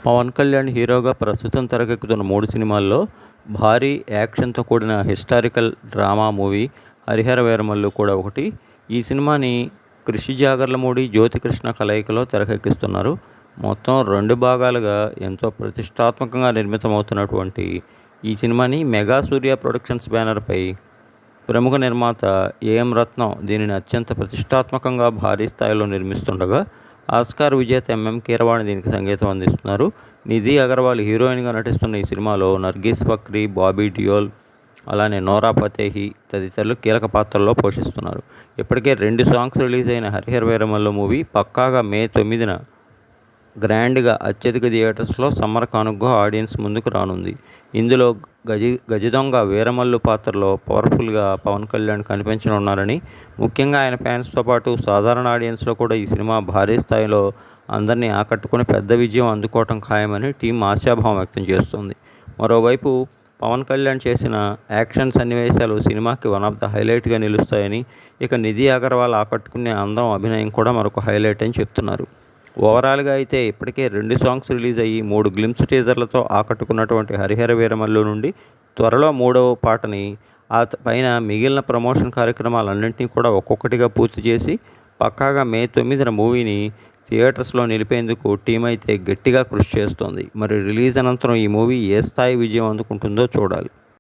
పవన్ కళ్యాణ్ హీరోగా ప్రస్తుతం తెరకెక్కుతున్న 3 సినిమాల్లో భారీ యాక్షన్‌తో కూడిన historical drama movie 'Harihara Veeramallu' కూడా ఒకటి. ఈ సినిమాని కృషి జాగర్లమూడి, జ్యోతికృష్ణ కలయికలో తెరకెక్కిస్తున్నారు. మొత్తం 2 భాగాలుగా ఎంతో ప్రతిష్టాత్మకంగా నిర్మితమవుతున్నటువంటి ఈ సినిమాని మెగా సూర్య ప్రొడక్షన్స్ బ్యానర్‌పై ప్రముఖ నిర్మాత ఏఎం రత్నం దీనిని అత్యంత ప్రతిష్టాత్మకంగా భారీ స్థాయిలో నిర్మిస్తుండగా, ఆస్కార్ విజేత ఎంఎం కీరవాణి దీనికి సంగీతం అందిస్తున్నారు. నిధి అగర్వాల్ హీరోయిన్గా నటిస్తున్న ఈ సినిమాలో నర్గీస్ ఫక్రీ, బాబీ డియోల్, అలానే నోరా ఫతేహి తదితరులు కీలక పాత్రల్లో పోషిస్తున్నారు. ఇప్పటికే 2 సాంగ్స్ రిలీజ్ అయిన 'హరిహర వీరమల్లు' మూవీ పక్కాగా మే 9న గ్రాండ్గా అత్యధిక థియేటర్స్లో సమ్మర్ కానుకగా ఆడియన్స్ ముందుకు రానుంది. ఇందులో గజదొంగ వీరమల్లు పాత్రలో పవర్ఫుల్గా పవన్ కళ్యాణ్ కనిపించనున్నారని, ముఖ్యంగా ఆయన ఫ్యాన్స్తో పాటు సాధారణ ఆడియన్స్లో కూడా ఈ సినిమా భారీ స్థాయిలో అందరినీ ఆకట్టుకుని పెద్ద విజయం అందుకోవటం ఖాయమని టీం ఆశాభావం వ్యక్తం చేస్తోంది. మరోవైపు పవన్ కళ్యాణ్ చేసిన యాక్షన్ సన్నివేశాలు సినిమాకి వన్ ఆఫ్ ద హైలైట్గా నిలుస్తాయని, ఇక నిధి అగర్వాల్ ఆకట్టుకునే అందం, అభినయం కూడా మరొక హైలైట్ అని చెప్తున్నారు. ఓవరాల్గా అయితే ఇప్పటికే 2 సాంగ్స్ రిలీజ్ అయ్యి 3 గ్లింప్స్ టీజర్లతో ఆకట్టుకున్నటువంటి 'హరిహర వీరమల్లు' నుండి త్వరలో 3వ పాటని, పైన మిగిలిన ప్రమోషన్ కార్యక్రమాలన్నింటినీ కూడా ఒక్కొక్కటిగా పూర్తి చేసి పక్కాగా మే 9న మూవీని థియేటర్స్లో నిలిపేందుకు టీం అయితే గట్టిగా కృషి చేస్తోంది. మరి రిలీజ్ అనంతరం ఈ మూవీ ఏ స్థాయి విజయం అందుకుంటుందో చూడాలి.